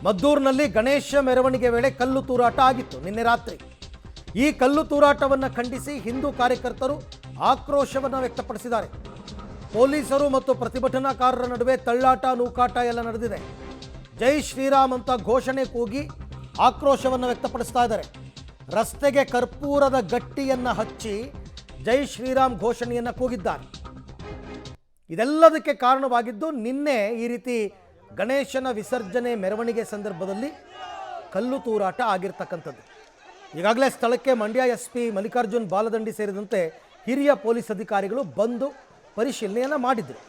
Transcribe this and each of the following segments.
ಮದ್ದೂರಿನಲ್ಲಿ ಗಣೇಶ ಮೆರವಣಿಗೆ ವೇಳೆ ಕಲ್ಲು ತೂರಾಟ ಆಗಿತ್ತು ನಿನ್ನೆ ರಾತ್ರಿ. ಈ ಕಲ್ಲು ತೂರಾಟವನ್ನು ಖಂಡಿಸಿ ಹಿಂದೂ ಕಾರ್ಯಕರ್ತರು ಆಕ್ರೋಶವನ್ನು ವ್ಯಕ್ತಪಡಿಸಿದ್ದಾರೆ. ಪೊಲೀಸರು ಮತ್ತು ಪ್ರತಿಭಟನಾಕಾರರ ನಡುವೆ ತಳ್ಳಾಟ ನೂಕಾಟ ಎಲ್ಲ ನಡೆದಿದೆ. ಜೈ ಶ್ರೀರಾಮ್ ಅಂತ ಘೋಷಣೆ ಕೂಗಿ ಆಕ್ರೋಶವನ್ನು ವ್ಯಕ್ತಪಡಿಸ್ತಾ ಇದ್ದಾರೆ. ರಸ್ತೆಗೆ ಕರ್ಪೂರದ ಗಟ್ಟಿಯನ್ನು ಹಚ್ಚಿ ಜೈ ಶ್ರೀರಾಮ್ ಘೋಷಣೆಯನ್ನು ಕೂಗಿದ್ದಾರೆ. ಇದೆಲ್ಲದಕ್ಕೆ ಕಾರಣವಾಗಿದ್ದು ನಿನ್ನೆ ಈ ರೀತಿ ಗಣೇಶನ ವಿಸರ್ಜನೆ ಮೆರವಣಿಗೆ ಸಂದರ್ಭದಲ್ಲಿ ಕಲ್ಲು ತೂರಾಟ ಆಗಿರ್ತಕ್ಕಂಥದ್ದು. ಈಗಾಗಲೇ ಸ್ಥಳಕ್ಕೆ ಮಂಡ್ಯ SP ಮಲ್ಲಿಕಾರ್ಜುನ್ ಬಾಲದಂಡಿ ಸೇರಿದಂತೆ ಹಿರಿಯ ಪೊಲೀಸ್ ಅಧಿಕಾರಿಗಳು ಬಂದು ಪರಿಶೀಲನೆಯನ್ನು ಮಾಡಿದರು.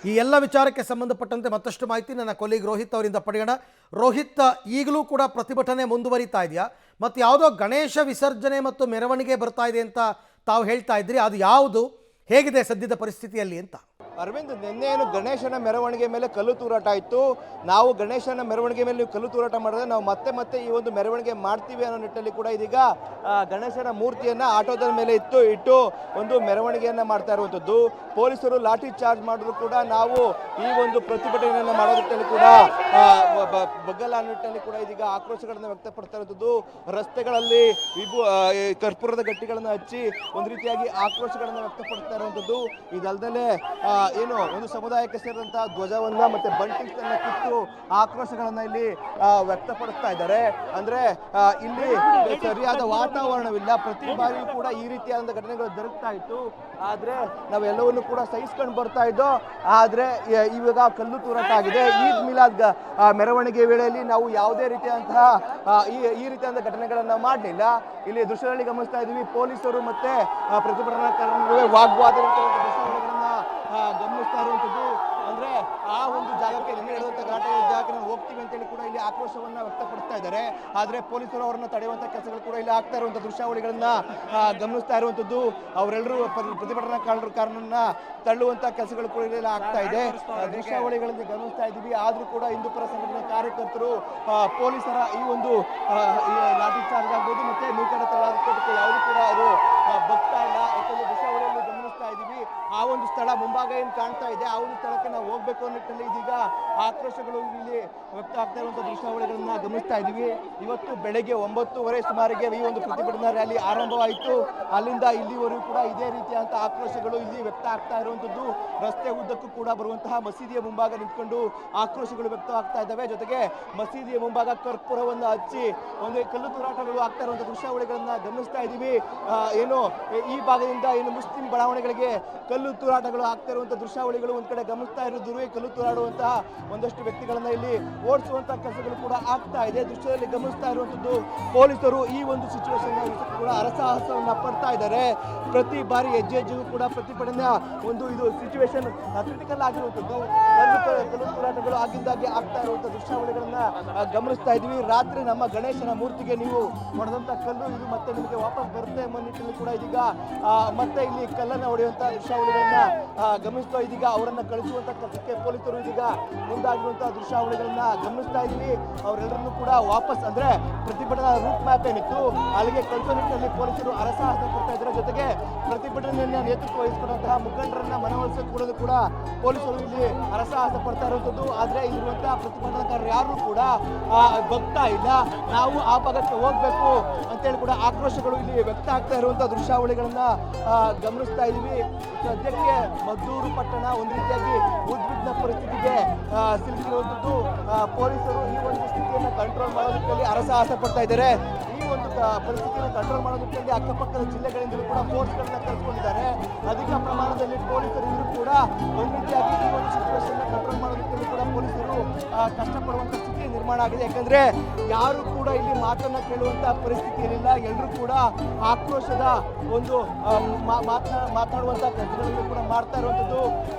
ಈ ಎಲ್ಲ ವಿಚಾರಕ್ಕೆ ಸಂಬಂಧಪಟ್ಟಂತೆ ಮತ್ತಷ್ಟು ಮಾಹಿತಿ ನನ್ನ ಕೊಲೀಗ್ ರೋಹಿತ್ ಅವರಿಂದ ಪಡೆಯೋಣ. ರೋಹಿತ್, ಈಗಲೂ ಕೂಡ ಪ್ರತಿಭಟನೆ ಮುಂದುವರಿತಾ ಇದೆಯಾ? ಮತ್ತು ಯಾವುದೋ ಗಣೇಶ ವಿಸರ್ಜನೆ ಮತ್ತು ಮೆರವಣಿಗೆ ಬರ್ತಾ ಇದೆ ಅಂತ ತಾವು ಹೇಳ್ತಾ ಇದ್ರಿ, ಅದು ಯಾವುದು, ಹೇಗಿದೆ ಸದ್ಯದ ಪರಿಸ್ಥಿತಿಯಲ್ಲಿ ಅಂತ? ಅರವಿಂದ್, ನಿನ್ನೆ ಏನು ಗಣೇಶನ ಮೆರವಣಿಗೆ ಮೇಲೆ ಕಲ್ಲು ತೂರಾಟ ಇತ್ತು. ನಾವು ಗಣೇಶನ ಮೆರವಣಿಗೆ ಮೇಲೆ ನೀವು ಕಲ್ಲು ತೂರಾಟ ಮಾಡಿದ್ರೆ ನಾವು ಮತ್ತೆ ಈ ಒಂದು ಮೆರವಣಿಗೆ ಮಾಡ್ತೀವಿ ಅನ್ನೋ ನಿಟ್ಟಲ್ಲಿ ಕೂಡ ಇದೀಗ ಗಣೇಶನ ಮೂರ್ತಿಯನ್ನು ಆಟೋದ ಮೇಲೆ ಇಟ್ಟು ಒಂದು ಮೆರವಣಿಗೆಯನ್ನು ಮಾಡ್ತಾ ಇರುವಂಥದ್ದು. ಪೊಲೀಸರು ಲಾಠಿ ಚಾರ್ಜ್ ಮಾಡಿದ್ರು ಕೂಡ ನಾವು ಈ ಒಂದು ಪ್ರತಿಭಟನೆಯನ್ನು ಮಾಡೋ ನಿಟ್ಟಲ್ಲಿ ಕೂಡ ಬಗ್ಗಲ್ಲ ಅನ್ನೋ ನಿಟ್ಟಲ್ಲಿ ಕೂಡ ಇದೀಗ ಆಕ್ರೋಶಗಳನ್ನು ವ್ಯಕ್ತಪಡ್ತಾ ಇರುವಂಥದ್ದು. ರಸ್ತೆಗಳಲ್ಲಿ ಕರ್ಪೂರದ ಗಟ್ಟಿಗಳನ್ನು ಹಚ್ಚಿ ಒಂದು ರೀತಿಯಾಗಿ ಆಕ್ರೋಶಗಳನ್ನು ವ್ಯಕ್ತಪಡ್ತಾ ಇರುವಂಥದ್ದು. ಇದಲ್ಲದೆ ಏನು ಒಂದು ಸಮುದಾಯಕ್ಕೆ ಸೇರಿದಂತಹ ಧ್ವಜವನ್ನ ಮತ್ತೆ ಬಂಟಿಂಗ್ಸ್ ಕಿತ್ತು ಆಕ್ರೋಶಗಳನ್ನ ಇಲ್ಲಿ ವ್ಯಕ್ತಪಡಿಸ್ತಾ ಇದ್ದಾರೆ. ಅಂದ್ರೆ ಇಲ್ಲಿ ಸರಿಯಾದ ವಾತಾವರಣವಿಲ್ಲ. ಪ್ರತಿ ಬಾರಿಯೂ ಕೂಡ ಈ ರೀತಿಯಾದ ಘಟನೆಗಳು ಜರುಗ್ತಾ ಇತ್ತು. ಆದ್ರೆ ನಾವೆಲ್ಲವನ್ನು ಕೂಡ ಸಹಿಸ್ಕೊಂಡು ಬರ್ತಾ ಇದ್ದೋ. ಆದ್ರೆ ಇವಾಗ ಕಲ್ಲು ತೂರಾಟ ಆಗಿದೆ. ಈದ್ ಮಿಲಾದ್ ಮೆರವಣಿಗೆ ವೇಳೆಯಲ್ಲಿ ನಾವು ಯಾವುದೇ ರೀತಿಯಾದಂತಹ ಈ ರೀತಿಯಾದ ಘಟನೆಗಳನ್ನ ಮಾಡಲಿಲ್ಲ. ಇಲ್ಲಿ ದೃಶ್ಯದಲ್ಲಿ ಗಮನಿಸ್ತಾ ಇದ್ದೀವಿ, ಪೊಲೀಸರು ಮತ್ತೆ ಪ್ರತಿಭಟನಾಕಾರರ ನಡುವೆ ವಾಗ್ವಾದ ಗಮನಿಸ್ತಾ ಇರುವಂಥದ್ದು. ಅಂದ್ರೆ ಆ ಒಂದು ಜಾಗಕ್ಕೆ ನಿನ್ನೆ ನಡೆದಂತ ಗಲಾಟೆ ಜಾಗಕ್ಕೆ ನಾವು ಹೋಗ್ತೀವಿ ಅಂತೇಳಿ ಕೂಡ ಇಲ್ಲಿ ಆಕ್ರೋಶವನ್ನ ವ್ಯಕ್ತಪಡಿಸ್ತಾ ಇದ್ದಾರೆ. ಆದ್ರೆ ಪೊಲೀಸರು ಅವರನ್ನ ತಡೆಯುವಂತ ಕೆಲಸಗಳು ಕೂಡ ಇಲ್ಲಿ ಆಗ್ತಾ ಇರುವಂತ ದೃಶ್ಯಾವಳಿಗಳನ್ನ ಗಮನಿಸ್ತಾ ಇರುವಂತದ್ದು. ಅವರೆಲ್ಲರೂ ಪ್ರತಿಭಟನಾಕಾರರನ್ನ ತಳ್ಳುವಂತ ಕೆಲಸಗಳು ಕೂಡ ಇಲ್ಲಿ ಆಗ್ತಾ ಇದೆ. ದೃಶ್ಯಾವಳಿಗಳಲ್ಲಿ ಗಮನಿಸ್ತಾ ಇದ್ದೀವಿ. ಆದ್ರೂ ಕೂಡ ಹಿಂದೂ ಪರ ಸಂಘಟನೆ ಕಾರ್ಯಕರ್ತರು ಪೊಲೀಸರ ಈ ಒಂದು ಲಾಠಿ ಚಾರ್ಜ್ ಆಗ್ಬೋದು ಮತ್ತೆ ನೂಕಡ ತಳ್ಳಾಟಕ್ಕೆ ಯಾವುದು ಕೂಡ ಅವರು ಬಗ್ತಾ ಇಲ್ಲ. ಯಾಕಂದ್ರೆ ದೃಶ್ಯಾವಳಿಯಲ್ಲಿ ಗಮನಿಸ್ತಾ ಇದ್ದೀವಿ, ಆ ಒಂದು ಸ್ಥಳ ಮುಂಭಾಗ ಏನು ಕಾಣ್ತಾ ಇದೆ ಆ ಒಂದು ಸ್ಥಳಕ್ಕೆ ನಾವು ಹೋಗ್ಬೇಕು ಅನ್ನೋ ನಿಟ್ಟಿನಲ್ಲಿ ಇದೀಗ ಆಕ್ರೋಶಗಳು ಇಲ್ಲಿ ವ್ಯಕ್ತ ಆಗ್ತಾ ಇರುವಂತಹ ದೃಶ್ಯಾವಳಿಗಳನ್ನ ಗಮನಿಸ್ತಾ ಇದ್ದೀವಿ. ಇವತ್ತು ಬೆಳಗ್ಗೆ 9:30 ಸುಮಾರಿಗೆ ಈ ಒಂದು ಪ್ರತಿಭಟನಾ ರ್ಯಾಲಿ ಆರಂಭವಾಯಿತು. ಅಲ್ಲಿಂದ ಇಲ್ಲಿವರೆಗೂ ಕೂಡ ಇದೇ ರೀತಿಯಾದಂಥ ಆಕ್ರೋಶಗಳು ಇಲ್ಲಿ ವ್ಯಕ್ತ ಆಗ್ತಾ ಇರುವಂಥದ್ದು. ರಸ್ತೆ ಉದ್ದಕ್ಕೂ ಕೂಡ ಬರುವಂತಹ ಮಸೀದಿಯ ಮುಂಭಾಗ ನಿಂತ್ಕೊಂಡು ಆಕ್ರೋಶಗಳು ವ್ಯಕ್ತವಾಗ್ತಾ ಇದ್ದಾವೆ. ಜೊತೆಗೆ ಮಸೀದಿಯ ಮುಂಭಾಗ ಕರ್ಪೂರವನ್ನು ಹಚ್ಚಿ ಒಂದು ಕಲ್ಲು ತೂರಾಟಗಳು ಆಗ್ತಾ ಇರುವಂತಹ ದೃಶ್ಯಾವಳಿಗಳನ್ನ ಗಮನಿಸ್ತಾ ಇದ್ದೀವಿ. ಏನು ಈ ಭಾಗದಿಂದ ಏನು ಮುಸ್ಲಿಂ ಬಡಾವಣೆಗಳಿಗೆ ಕಲ್ಲು ತೂರಾಟಗಳು ಆಗ್ತಾ ಇರುವಂತಹ ದೃಶ್ಯಾವಳಿಗಳು ಒಂದ್ ಕಡೆ ಗಮನಿಸ್ತಾ ಇರೋದು. ಕಲ್ಲು ತೂರಾಡುವಂತಹ ಒಂದಷ್ಟು ವ್ಯಕ್ತಿಗಳನ್ನ ಇಲ್ಲಿ ಓಡಿಸುವಂತಹ ಕೆಲಸಗಳು ಕೂಡ ಆಗ್ತಾ ಇದೆ. ದೃಶ್ಯದಲ್ಲಿ ಗಮನಿಸ್ತಾ ಇರುವಂತದ್ದು ಪೊಲೀಸರು ಈ ಒಂದು ಸಿಚುವೇಶನ್ ಕೂಡ ಹರಸಾಹಸವನ್ನ ಪಡ್ತಾ ಇದ್ದಾರೆ. ಪ್ರತಿ ಬಾರಿ ಹೆಜ್ಜೆಗೂ ಕೂಡ ಪ್ರತಿಭಟನೆ ಒಂದು ಇದು ಸಿಚುವೇಶನ್ ಕ್ರಿಟಿಕಲ್ ಆಗಿರುವಂತದ್ದು. ಕಲ್ಲು ತೂರಾಟಗಳು ಆಗಿಂದಾಗೆ ಆಗ್ತಾ ಇರುವಂತಹ ದೃಶ್ಯಾವಳಿಗಳನ್ನ ಗಮನಿಸ್ತಾ ಇದೀವಿ. ರಾತ್ರಿ ನಮ್ಮ ಗಣೇಶನ ಮೂರ್ತಿಗೆ ನೀವು ಹೊಡೆದಂತ ಕಲ್ಲು ಇದು ಮತ್ತೆ ನಿಮಗೆ ವಾಪಸ್ ಬರುತ್ತೆ ಎಂಬ ನಿಟ್ಟಿನಲ್ಲಿ ಕೂಡ ಇದೀಗ ಮತ್ತೆ ಇಲ್ಲಿ ಕಲ್ಲನ್ನ ಹೊಡೆಯುವಂತಹ ದೃಶ್ಯಾವಳಿಗಳನ್ನ ಗಮನಿಸ್ತಾ ಇದೀಗ ಅವರನ್ನ ಕಳಿಸುವಂತ ಕೆಲಸಕ್ಕೆ ಪೊಲೀಸರು ಇದೀಗ ಮುಂದಾಗಿರುವಂತಹ ದೃಶ್ಯಾವಳಿಗಳನ್ನ ಗಮನಿಸ್ತಾ ಇದೀವಿ. ಅವರೆಲ್ಲರನ್ನೂ ಕೂಡ ವಾಪಸ್ ಅಂದ್ರೆ ಪ್ರತಿಭಟನಾ ರೂಟ್ ಮ್ಯಾಪ್ ಏನಿತ್ತು ಅಲ್ಲಿಗೆ ಕಳಿಸೋ ನಿಟ್ಟಿನಲ್ಲಿ ಪೊಲೀಸರು ಹರಸಾಹಸ ಪಡ್ತಾ ಇದ್ದಾರೆ. ಜೊತೆಗೆ ಪ್ರತಿಭಟನೆಯನ್ನ ನೇತೃತ್ವ ವಹಿಸಿಕೊಂಡಂತಹ ಮುಖಂಡರನ್ನ ಮನವೊಲಿಸಿಕೊಳ್ಳಲು ಕೂಡ ಪೊಲೀಸರು ಇಲ್ಲಿ ಹರಸಾಹಸ ಪಡ್ತಾ ಇರುವಂತದ್ದು. ಆದ್ರೆ ಇಲ್ಲಿರುವಂತಹ ಪ್ರತಿಭಟನಾಕಾರರು ಯಾರು ಕೂಡ ಬಗ್ತಾ ಇಲ್ಲ. ನಾವು ಆ ಭಾಗಕ್ಕೆ ಹೋಗ್ಬೇಕು ಅಂತೇಳಿ ಕೂಡ ಆಕ್ರೋಶಗಳು ಇಲ್ಲಿ ವ್ಯಕ್ತ ಆಗ್ತಾ ಇರುವಂತಹ ದೃಶ್ಯಾವಳಿಗಳನ್ನ ಗಮನಿಸ್ತಾ ಇದೀವಿ. ಸದ್ಯಕ್ಕೆ ಮದ್ದೂರು ಪಟ್ಟಣ ಒಂದು ರೀತಿಯಾಗಿ ಉದ್ವಿಗ್ನ ಪರಿಸ್ಥಿತಿಗೆ ಸಿಲುಕಿರುವಂಥದ್ದು. ಪೊಲೀಸರು ಈ ಒಂದು ಸ್ಥಿತಿಯನ್ನು ಕಂಟ್ರೋಲ್ ಮಾಡೋದಕ್ಕೆ ಹರಸಾಹಸ ಪಡ್ತಾ ಇದ್ದಾರೆ. ಈ ಒಂದು ಪರಿಸ್ಥಿತಿಯನ್ನು ಕಂಟ್ರೋಲ್ ಮಾಡೋದಕ್ಕೆ ಅಕ್ಕಪಕ್ಕದ ಜಿಲ್ಲೆಗಳಿಂದಲೂ ಕೂಡ ಫೋರ್ಸ್ಗಳನ್ನ ಕಳಿಸ್ಕೊಂಡಿದ್ದಾರೆ. ಅಧಿಕ ಪ್ರಮಾಣದಲ್ಲಿ ಪೊಲೀಸರು ಇದ್ರೂ ಕೂಡ ಒಂದು ರೀತಿಯಾಗಿ ಈ ಒಂದು ಸಿಚುವೇಶನ್ ಕಂಟ್ರೋಲ್ ಮಾಡೋದಕ್ಕೆ ಕೂಡ ಪೊಲೀಸರು ಕಷ್ಟಪಡುವಂತ ಸ್ಥಿತಿ ನಿರ್ಮಾಣ ಆಗಿದೆ. ಯಾಕಂದ್ರೆ ಯಾರು ಕೂಡ ಇಲ್ಲಿ ಮಾತನ್ನ ಕೇಳುವಂತ ಪರಿಸ್ಥಿತಿ ಇರಲಿಲ್ಲ. ಎಲ್ಲರೂ ಕೂಡ ಆಕ್ರೋಶದ ಒಂದು ಮಾತನಾಡುವಂತ ಕೆಲಸಗಳನ್ನು ಕೂಡ ಮಾಡ್ತಾ ಇರುವಂಥದ್ದು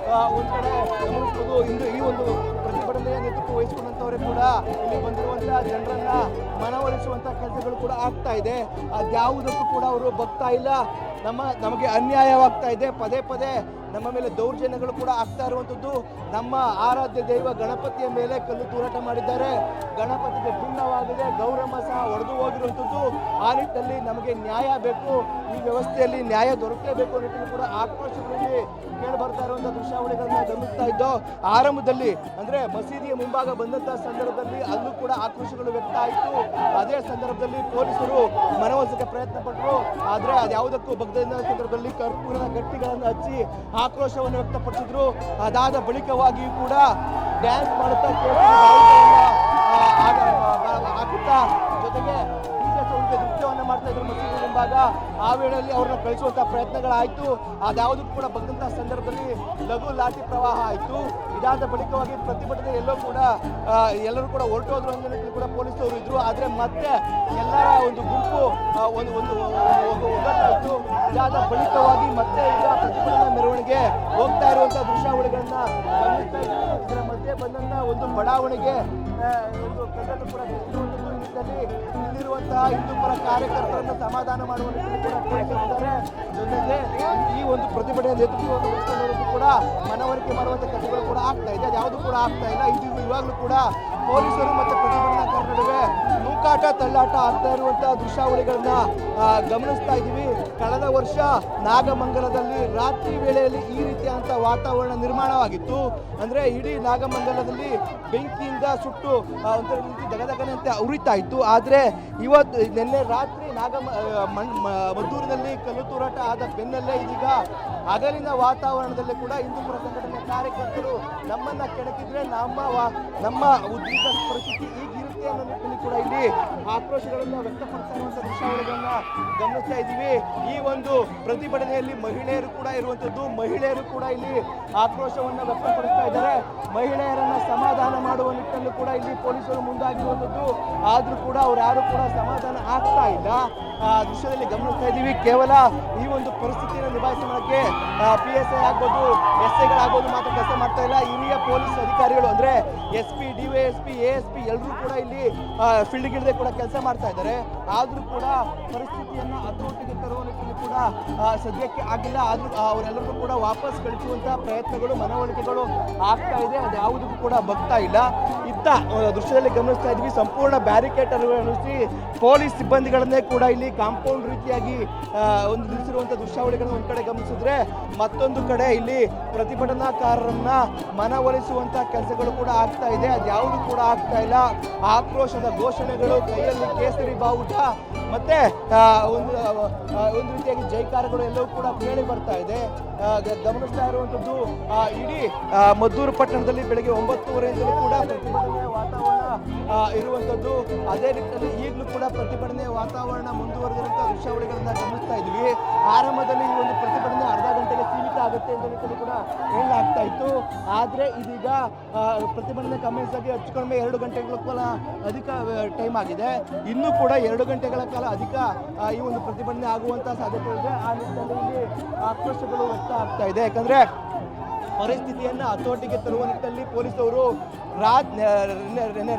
ಒಂದ್ ಕಡೆ ಗಮನಿಸಬಹುದು. ಇಂದು ಈ ಒಂದು ಪ್ರತಿಭಟನೆಯ ನೇತೃತ್ವ ವಹಿಸಿಕೊಂಡಂತವರೇ ಕೂಡ ಇಲ್ಲಿ ಬಂದಿರುವಂತಹ ಜನರನ್ನ ಮನವೊಲಿಸುವಂತ ಕೆಲಸಗಳು ಕೂಡ ಆಗ್ತಾ ಇದೆ. ಅದ್ಯಾವುದಕ್ಕೂ ಕೂಡ ಅವರು ಬಗ್ತಾ ಇಲ್ಲ. ನಮಗೆ ಅನ್ಯಾಯವಾಗ್ತಾ ಇದೆ. ಪದೇ ನಮ್ಮ ಮೇಲೆ ದೌರ್ಜನ್ಯಗಳು ಕೂಡ ಆಗ್ತಾ ಇರುವಂಥದ್ದು. ನಮ್ಮ ಆರಾಧ್ಯ ದೈವ ಗಣಪತಿಯ ಮೇಲೆ ಕಲ್ಲು ತೂರಾಟ ಮಾಡಿದ್ದಾರೆ. ಗಣಪತಿಗೆ ಭಿನ್ನವಾಗಿದೆ, ಗೌರಮ್ಮ ಸಹ ಒಡೆದು ಹೋಗಿರುವಂಥದ್ದು. ಆ ನಿಟ್ಟಿನಲ್ಲಿ ನಮಗೆ ನ್ಯಾಯ ಬೇಕು, ಈ ವ್ಯವಸ್ಥೆಯಲ್ಲಿ ನ್ಯಾಯ ದೊರಕಲೇಬೇಕು ಅನ್ನೋದು ಕೂಡ ಆಕ್ರೋಶಗಳಲ್ಲಿ ಕೇಳಿ ಬರ್ತಾ ಇರುವಂಥ ದೃಶ್ಯಾವಳಿಗಳನ್ನ ಗಮನಿಸ್ತಾ ಇದ್ದೋ. ಆರಂಭದಲ್ಲಿ ಅಂದ್ರೆ ಮಸೀದಿಯ ಮುಂಭಾಗ ಬಂದಂತಹ ಸಂದರ್ಭದಲ್ಲಿ ಅಲ್ಲೂ ಕೂಡ ಆಕ್ರೋಶಗಳು ವ್ಯಕ್ತ ಆಯಿತು. ಅದೇ ಸಂದರ್ಭದಲ್ಲಿ ಪೊಲೀಸರು ಮನವೊಲಿಸಕ್ಕೆ ಪ್ರಯತ್ನ ಪಟ್ಟರು, ಆದ್ರೆ ಅದ್ಯಾವುದಕ್ಕೂ ಬಗ್ಗದ ಸಂದರ್ಭದಲ್ಲಿ ಕರ್ಪೂರದ ಗಟ್ಟಿಗಳನ್ನು ಹಚ್ಚಿ ಆಕ್ರೋಶವನ್ನು ವ್ಯಕ್ತಪಡಿಸಿದ್ರು. ಅದಾದ ಬಳಿಕವಾಗಿಯೂ ಕೂಡ ಡ್ಯಾನ್ಸ್ ಮಾಡುತ್ತಾ ಹಾಕುತ್ತಾ ಜೊತೆಗೆ ನೃತ್ಯವನ್ನು ಮಾಡ್ತಾ ಇದ್ರು ಮಸೀದಿ ಮುಂಭಾಗ. ಆ ವೇಳೆಯಲ್ಲಿ ಅವ್ರನ್ನ ಕಳಿಸುವಂತಹ ಪ್ರಯತ್ನಗಳಾಯಿತು. ಅದ್ಯಾವುದಕ್ಕೂ ಕೂಡ ಬಂದಂತಹ ಸಂದರ್ಭದಲ್ಲಿ ಲಘು ಲಾಠಿ ಪ್ರವಾಹ ಆಯಿತು. ಇದಾದ ಬಳಿಕವಾಗಿ ಪ್ರತಿಭಟನೆ ಎಲ್ಲರೂ ಕೂಡ ಹೊರಟೋದ್ರು ಅನ್ನೋ ಕೂಡ ಪೊಲೀಸರು ಇದ್ರು. ಆದ್ರೆ ಮತ್ತೆ ಎಲ್ಲರ ಒಂದು ಗುಂಪು ಒಗ್ಗಟ್ಟಾಯಿತು. ಇದಾದ ಬಳಿಕವಾಗಿ ಮತ್ತೆ ಈಗ ಪ್ರತಿಭಟನಾ ಮೆರವಣಿಗೆ ಹೋಗ್ತಾ ಇರುವಂತಹ ದೃಶ್ಯಾವಳಿಗಳನ್ನ ಗಮನಿಸ್ತಾ ಇದ್ದೀವಿ. ಇದರ ಮಧ್ಯೆ ಬಂದಂತ ಒಂದು ಬಡಾವಣೆಗೆ ಒಂದು ಕಲ್ಲನ್ನು ಕೂಡ ಇಲ್ಲಿರುವಂತಹ ಹಿಂದೂಪರ ಕಾರ್ಯಕರ್ತರನ್ನು ಸಮಾಧಾನ ಮಾಡುವ ಕೂಡ ಪೊಲೀಸರಿದ್ದಾರೆ. ಜೊತೆಗೆ ಈ ಒಂದು ಪ್ರತಿಭಟನೆ ನೇತೃತ್ವವನ್ನು ವಹಿಸಿಕೊಳ್ಳೋದಕ್ಕೂ ಕೂಡ ಮನವರಿಕೆ ಮಾಡುವಂತ ಕೆಲಸಗಳು ಕೂಡ ಆಗ್ತಾ ಇದೆ. ಅದ್ಯಾವುದು ಕೂಡ ಆಗ್ತಾ ಇಲ್ಲ. ಇವಾಗಲೂ ಕೂಡ ಪೊಲೀಸರು ಮತ್ತು ಪ್ರತಿಭಟನಾಕಾರರ ನಡುವೆ ನೂಕಾಟ ತಳ್ಳಾಟ ಆಗ್ತಾ ಇರುವಂತಹ ದೃಶ್ಯಾವಳಿಗಳನ್ನ ಗಮನಿಸ್ತಾ ಇದ್ದೀವಿ. ಕಳೆದ ವರ್ಷ ನಾಗಮಂಗಲದಲ್ಲಿ ರಾತ್ರಿ ವೇಳೆಯಲ್ಲಿ ಈ ರೀತಿಯಾದಂತಹ ವಾತಾವರಣ ನಿರ್ಮಾಣವಾಗಿತ್ತು. ಅಂದ್ರೆ ಇಡೀ ನಾಗಮಂಗಲದಲ್ಲಿ ಬೆಂಕಿಯಿಂದ ಸುಟ್ಟು ಒಂಥರ ರೀತಿ ದಗದಗನಂತೆ ಉರಿತಾ ಇತ್ತು. ಆದ್ರೆ ಇವತ್ತು ನಿನ್ನೆ ರಾತ್ರಿ ಮದ್ದೂರಿನಲ್ಲಿ ಕಲ್ಲು ತೂರಾಟ ಆದ ಬೆನ್ನಲ್ಲೇ ಇದೀಗ ಹಗಲಿನ ವಾತಾವರಣದಲ್ಲಿ ಕೂಡ ಹಿಂದೂಪುರ ಸಂಘಟನೆಯ ಕಾರ್ಯಕರ್ತರು ನಮ್ಮನ್ನ ಕೆಣಕಿದ್ರೆ ನಮ್ಮ ಉದ್ರಿಕ್ತ ಪರಿಸ್ಥಿತಿ ಈಗಿರುತ್ತೆ ಅನ್ನೋ ನಿಟ್ಟಿನಲ್ಲಿ ಕೂಡ ಇಲ್ಲಿ ಆಕ್ರೋಶಗಳನ್ನ ವ್ಯಕ್ತಪಡಿಸ್ತಾ ಇರುವಂತ ದೃಶ್ಯಾವಳಿಗಳನ್ನ ಗಮನಿಸ್ತಾ ಇದ್ದೀವಿ. ಈ ಒಂದು ಪ್ರತಿಭಟನೆಯಲ್ಲಿ ಮಹಿಳೆಯರು ಕೂಡ ಇರುವಂತದ್ದು. ಮಹಿಳೆಯರು ಕೂಡ ಇಲ್ಲಿ ಆಕ್ರೋಶವನ್ನ ವ್ಯಕ್ತಪಡಿಸ್ತಾ ಇದ್ದಾರೆ. ಮಹಿಳೆಯರನ್ನ ಸಮಾಧಾನ ಮಾಡುವ ನಿಟ್ಟಿನಲ್ಲೂ ಕೂಡ ಇಲ್ಲಿ ಪೊಲೀಸರು ಮುಂದಾಗಿರುವಂತದ್ದು. ಆದ್ರೂ ಕೂಡ ಅವ್ರು ಯಾರು ಕೂಡ ಸಮಾಧಾನ ಆಗ್ತಾ ಇಲ್ಲ. ದೃಶ್ಯದಲ್ಲಿ ಗಮನಿಸ್ತಾ ಇದ್ದೀವಿ. ಕೇವಲ ಈ ಒಂದು ಪರಿಸ್ಥಿತಿಯನ್ನು ನಿಭಾಯಿಸೋಕೆ PSI ಆಗ್ಬೋದು, SIಗಳಾಗ್ಬೋದು ಮಾತ್ರ ಕೆಲಸ ಮಾಡ್ತಾ ಇಲ್ಲ. ಹಿರಿಯ ಪೊಲೀಸ್ ಅಧಿಕಾರಿಗಳು ಅಂದ್ರೆ SP, DYSP, ASP ಎಲ್ಲರೂ ಕೂಡ ಇಲ್ಲಿ ಫೀಲ್ಡ್ಗಿಡದೆ ಕೂಡ ಕೆಲಸ ಮಾಡ್ತಾ ಇದ್ದಾರೆ. ಆದ್ರೂ ಕೂಡ ಪರಿಸ್ಥಿತಿಯನ್ನ ಹತೋಟಿಗೆ ತರುವ ನಿಟ್ಟಿನಲ್ಲಿ ಕೂಡ ಸದ್ಯಕ್ಕೆ ಆಗಿಲ್ಲ. ಆದ್ರೂ ಅವರೆಲ್ಲರೂ ಕೂಡ ವಾಪಸ್ ಕಳಿಸುವಂತಹ ಪ್ರಯತ್ನಗಳು, ಮನವೊಲಿಕೆಗಳು ಆಗ್ತಾ ಇದೆ. ಅದು ಯಾವುದಕ್ಕೂ ಕೂಡ ಬಗ್ತಾ ಇಲ್ಲ. ಇತ್ತ ದೃಶ್ಯದಲ್ಲಿ ಗಮನಿಸ್ತಾ ಇದ್ವಿ, ಸಂಪೂರ್ಣ ಬ್ಯಾರಿಕೇಡ್ ಅಳವಡಿಸಿ ಪೊಲೀಸ್ ಸಿಬ್ಬಂದಿಗಳನ್ನೇ ಕೂಡ ಇಲ್ಲಿ ಕಾಂಪೌಂಡ್ ರೀತಿಯಾಗಿ ಒಂದು ನಿಲ್ಲಿಸಿರುವಂತಹ ದೃಶ್ಯಾವಳಿಗಳನ್ನು ಒಂದ್ ಕಡೆ ಗಮನಿಸಿದ್ರೆ, ಮತ್ತೊಂದು ಕಡೆ ಇಲ್ಲಿ ಪ್ರತಿಭಟನಾಕಾರರನ್ನ ಮನವೊಲಿಸುವಂತಹ ಕೆಲಸಗಳು ಕೂಡ ಆಗ್ತಾ ಇದೆ. ಅದ್ಯಾವುದು ಕೂಡ ಆಗ್ತಾ ಇಲ್ಲ. ಆಕ್ರೋಶದ ಘೋಷಣೆಗಳು, ಕೈಯಲ್ಲಿ ಕೇಸರಿ ಬಾವುಟ ಮತ್ತೆ ಒಂದು ರೀತಿಯಾಗಿ ಜೈಕಾರಗಳು ಎಲ್ಲವೂ ಕೂಡ ಕೇಳಿ ಬರ್ತಾ ಇದೆ. ಗಮನಿಸ್ತಾ ಇರುವಂತದ್ದು ಇಡೀ ಮದ್ದೂರು ಪಟ್ಟಣದಲ್ಲಿ ಬೆಳಗ್ಗೆ 9:30ರಿಂದಲೂ ಕೂಡ ಪ್ರತಿಭಟನೆಯ ವಾತಾವರಣ ಇರುವಂತದ್ದು. ಅದೇ ನಿಟ್ಟಿನಲ್ಲಿ ಈಗಲೂ ಕೂಡ ಪ್ರತಿಭಟನೆಯ ವಾತಾವರಣ ಮುಂದುವರೆದಿರುವಂತಹ ದೃಶ್ಯಾವಳಿಗಳನ್ನ ಗಮನಿಸ್ತಾ ಇದ್ವಿ. ಆರಂಭದಲ್ಲಿ ಈ ಒಂದು ಪ್ರತಿಭಟನೆ ಅರ್ಧ ಗಂಟೆಗೆ ಸೀಮಿತ ಆಗುತ್ತೆ ಅಂತ ನಿಟ್ಟಿನಲ್ಲಿ ಕೂಡ ಹೇಳಲಾಗ್ತಾ ಇತ್ತು. ಆದ್ರೆ ಇದೀಗ ಪ್ರತಿಭಟನೆ ಕಮೆಂಟ್ಸ್ ಆಗಿ ಹೆಚ್ಚು ಕಡಿಮೆ 2 ಗಂಟೆಗಳ ಕಾಲ ಅಧಿಕ ಟೈಮ್ ಆಗಿದೆ. ಇನ್ನೂ ಕೂಡ 2 ಗಂಟೆಗಳ ಕಾಲ ಅಧಿಕ ಈ ಒಂದು ಪ್ರತಿಭಟನೆ ಆಗುವಂತಹ ಸಾಧ್ಯತೆ ಇದೆ. ಆ ನಿಟ್ಟಿನಲ್ಲಿ ಇಲ್ಲಿ ಆಕ್ರೋಶಗಳು ವ್ಯಕ್ತ ಆಗ್ತಾ ಇದೆ. ಯಾಕಂದ್ರೆ ಪರಿಸ್ಥಿತಿಯನ್ನ ಹತೋಟಿಗೆ ತರುವ ನಿಟ್ಟಿನಲ್ಲಿ ಪೊಲೀಸರು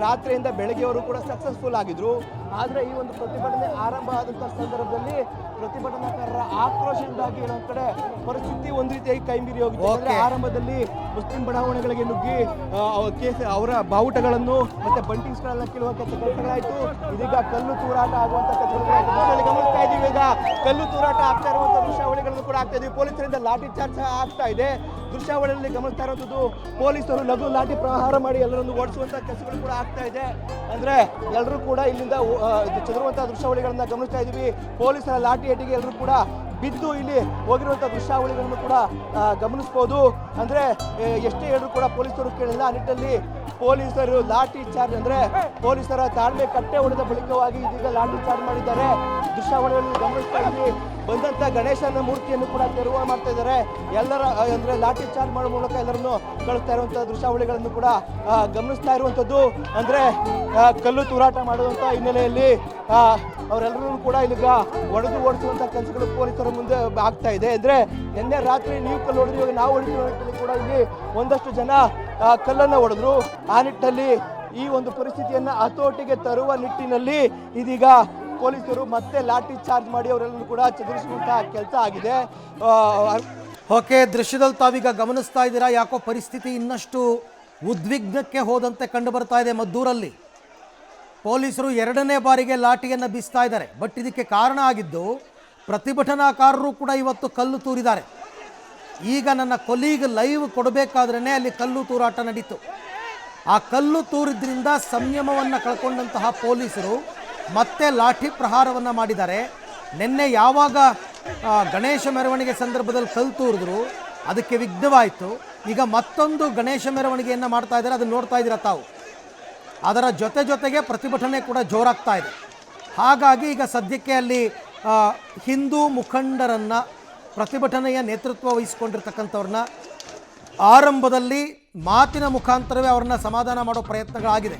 ರಾತ್ರಿಯಿಂದ ಬೆಳಗ್ಗೆಯವರು ಕೂಡ ಸಕ್ಸಸ್ಫುಲ್ ಆಗಿದ್ರು. ಆದ್ರೆ ಈ ಒಂದು ಪ್ರತಿಭಟನೆ ಆರಂಭ ಆದಂತಹ ಸಂದರ್ಭದಲ್ಲಿ ಪ್ರತಿಭಟನಾಕಾರರ ಆಕ್ರೋಶದಿಂದಾಗಿ ಇನ್ನೊಂದ್ ಕಡೆ ಪರಿಸ್ಥಿತಿ ಒಂದ್ ರೀತಿಯಾಗಿ ಕೈಮೀರಿ ಹೋಗಿದೆ. ಆರಂಭದಲ್ಲಿ ಮುಸ್ಲಿಂ ಬಡಾವಣೆಗಳಿಗೆ ನುಗ್ಗಿ ಅವರ ಬಾವುಟಗಳನ್ನು ಮತ್ತೆ ಬಂಟಿಂಗ್ಸ್ಗಳನ್ನ ಕೀಳುವಂತ ಕೆಲಸಗಳಾಯ್ತು. ಇದೀಗ ಕಲ್ಲು ತೂರಾಟ ಆಗುವಂತ ಕೆಲಸಗಳು ಗಮನಿಸ್ತಾ ಇದೀವಿ. ಈಗ ಕಲ್ಲು ತೂರಾಟ ಆಗ್ತಾ ಇರುವಂತ ದೃಶ್ಯಾವಳಿಗಳನ್ನು ಕೂಡ ಆಗ್ತಾ ಇದೀವಿ. ಪೊಲೀಸರಿಂದ ಲಾಠಿ ಚಾರ್ಜ್ ಸಹ ಆಗ್ತಾ ಇದೆ. ದೃಶ್ಯಾವಳಿಯಲ್ಲಿ ಗಮನಿಸ್ತಾ ಇರುವಂತದ್ದು ಪೊಲೀಸರು ಲಘು ಲಾಠಿ ಪ್ರಹಾರ ಮಾಡಿ ಎಲ್ಲರನ್ನು ಓಡಿಸುವಂತ ಕೆಲಸಗಳು ಕೂಡ ಆಗ್ತಾ ಇದೆ. ಅಂದ್ರೆ ಎಲ್ಲರೂ ಕೂಡ ಇಲ್ಲಿಂದ ಚದುರುವಂತಹ ದೃಶ್ಯಾವಳಿಗಳನ್ನ ಗಮನಿಸ್ತಾ ಇದೀವಿ. ಪೊಲೀಸರ ಲಾಠಿ ಏಟಿಗೆ ಎಲ್ಲರೂ ಕೂಡ ಬಿದ್ದು ಇಲ್ಲಿ ಹೋಗಿರುವಂತಹ ದೃಶ್ಯಾವಳಿಗಳನ್ನು ಕೂಡ ಗಮನಿಸಬಹುದು. ಅಂದ್ರೆ ಎಷ್ಟೇ ಹೇಳಿದ್ರು ಕೂಡ ಪೊಲೀಸರು ಕೇಳಿಲ್ಲ. ಆ ನಿಟ್ಟಿನಲ್ಲಿ ಪೊಲೀಸರು ಲಾಠಿ ಚಾರ್ಜ್ ಅಂದ್ರೆ ಪೊಲೀಸರ ತಾಳ್ಮೆ ಕಟ್ಟೆ ಹೊಡೆದ ಬಳಿಕವಾಗಿ ಇದೀಗ ಲಾಠಿ ಚಾರ್ಜ್ ಮಾಡಿದ್ದಾರೆ. ದೃಶ್ಯಾವಳಿಯನ್ನು ಗಮನಿಸ್ತಾ ಇದ್ವಿ. ಬಂದಂತ ಗಣೇಶನ ಮೂರ್ತಿಯನ್ನು ಕೂಡ ತೆರವು ಮಾಡ್ತಾ ಇದ್ದಾರೆ. ಎಲ್ಲರ ಅಂದ್ರೆ ಲಾಠಿ ಚಾರ್ಜ್ ಮಾಡುವ ಮೂಲಕ ಎಲ್ಲರನ್ನು ಕಳಿಸ್ತಾ ಇರುವಂತಹ ದೃಶ್ಯಾವಳಿಗಳನ್ನು ಕೂಡ ಗಮನಿಸ್ತಾ ಇರುವಂತದ್ದು. ಅಂದ್ರೆ ಕಲ್ಲು ತೂರಾಟ ಮಾಡುವಂತ ಹಿನ್ನೆಲೆಯಲ್ಲಿ ಅವರೆಲ್ಲರೂ ಕೂಡ ಇಲ್ಲಿಗ ಒಡೆದು ಓಡಿಸುವಂತ ಕೆಲಸಗಳು ಪೊಲೀಸರ ಮುಂದೆ ಆಗ್ತಾ ಇದೆ. ಅಂದ್ರೆ ನಿನ್ನೆ ರಾತ್ರಿ ನೀವು ಕಲ್ಲು ಹೊಡೆದು ಇವಾಗ ನಾವು ಹೊಡೆದಿರೋ ನಿಟ್ಟಿನಲ್ಲಿ ಕೂಡ ಇಲ್ಲಿ ಒಂದಷ್ಟು ಜನ ಕಲ್ಲನ್ನು ಹೊಡೆದ್ರು. ಆ ನಿಟ್ಟಿನಲ್ಲಿ ಈ ಒಂದು ಪರಿಸ್ಥಿತಿಯನ್ನ ಹತೋಟಿಗೆ ತರುವ ನಿಟ್ಟಿನಲ್ಲಿ ಇದೀಗ ಪೊಲೀಸರು ಮತ್ತೆ ಲಾಠಿ ಚಾರ್ಜ್ ಮಾಡಿ ಅವರೆಲ್ಲರೂ ಕೂಡ ಚದುರಿಸುವಂತಹ ಕೆಲಸ ಆಗಿದೆ. ಓಕೆ, ದೃಶ್ಯದಲ್ಲಿ ತಾವೀಗ ಗಮನಿಸ್ತಾ ಇದ್ದೀರಾ, ಯಾಕೋ ಪರಿಸ್ಥಿತಿ ಇನ್ನಷ್ಟು ಉದ್ವಿಗ್ನಕ್ಕೆ ಹೋದಂತೆ ಕಂಡು ಬರ್ತಾ ಇದೆ. ಮದ್ದೂರಲ್ಲಿ ಪೊಲೀಸರು ಎರಡನೇ ಬಾರಿಗೆ ಲಾಠಿಯನ್ನು ಬೀಸ್ತಾ ಇದ್ದಾರೆ. ಬಟ್ ಇದಕ್ಕೆ ಕಾರಣ ಆಗಿದ್ದು ಪ್ರತಿಭಟನಾಕಾರರು ಕೂಡ ಇವತ್ತು ಕಲ್ಲು ತೂರಿದ್ದಾರೆ. ಈಗ ನನ್ನ ಕೊಲೀಗ್ ಲೈವ್ ಕೊಡಬೇಕಾದ್ರೇ ಅಲ್ಲಿ ಕಲ್ಲು ತೂರಾಟ ನಡೀತು. ಆ ಕಲ್ಲು ತೂರಿದ್ರಿಂದ ಸಂಯಮವನ್ನು ಕಳ್ಕೊಂಡಂತಹ ಪೊಲೀಸರು ಮತ್ತೆ ಲಾಠಿ ಪ್ರಹಾರವನ್ನು ಮಾಡಿದ್ದಾರೆ. ನಿನ್ನೆ ಯಾವಾಗ ಗಣೇಶ ಮೆರವಣಿಗೆ ಸಂದರ್ಭದಲ್ಲಿ ಕಲ್ಲು ತೂರಿದ್ರು ಅದಕ್ಕೆ ವಿಘ್ನವಾಯಿತು. ಈಗ ಮತ್ತೊಂದು ಗಣೇಶ ಮೆರವಣಿಗೆಯನ್ನು ಮಾಡ್ತಾ ಇದ್ದಾರೆ, ಅದನ್ನು ನೋಡ್ತಾ ಇದ್ದೀರಾ ತಾವು. ಅದರ ಜೊತೆಗೆ ಪ್ರತಿಭಟನೆ ಕೂಡ ಜೋರಾಗ್ತಾ ಇದೆ. ಹಾಗಾಗಿ ಈಗ ಸದ್ಯಕ್ಕೆ ಅಲ್ಲಿ ಹಿಂದೂ ಮುಖಂಡರನ್ನು, ಪ್ರತಿಭಟನೆಯ ನೇತೃತ್ವ ವಹಿಸಿಕೊಂಡಿರ್ತಕ್ಕಂಥವ್ರನ್ನ ಆರಂಭದಲ್ಲಿ ಮಾತಿನ ಮುಖಾಂತರವೇ ಅವ್ರನ್ನ ಸಮಾಧಾನ ಮಾಡೋ ಪ್ರಯತ್ನಗಳಾಗಿದೆ.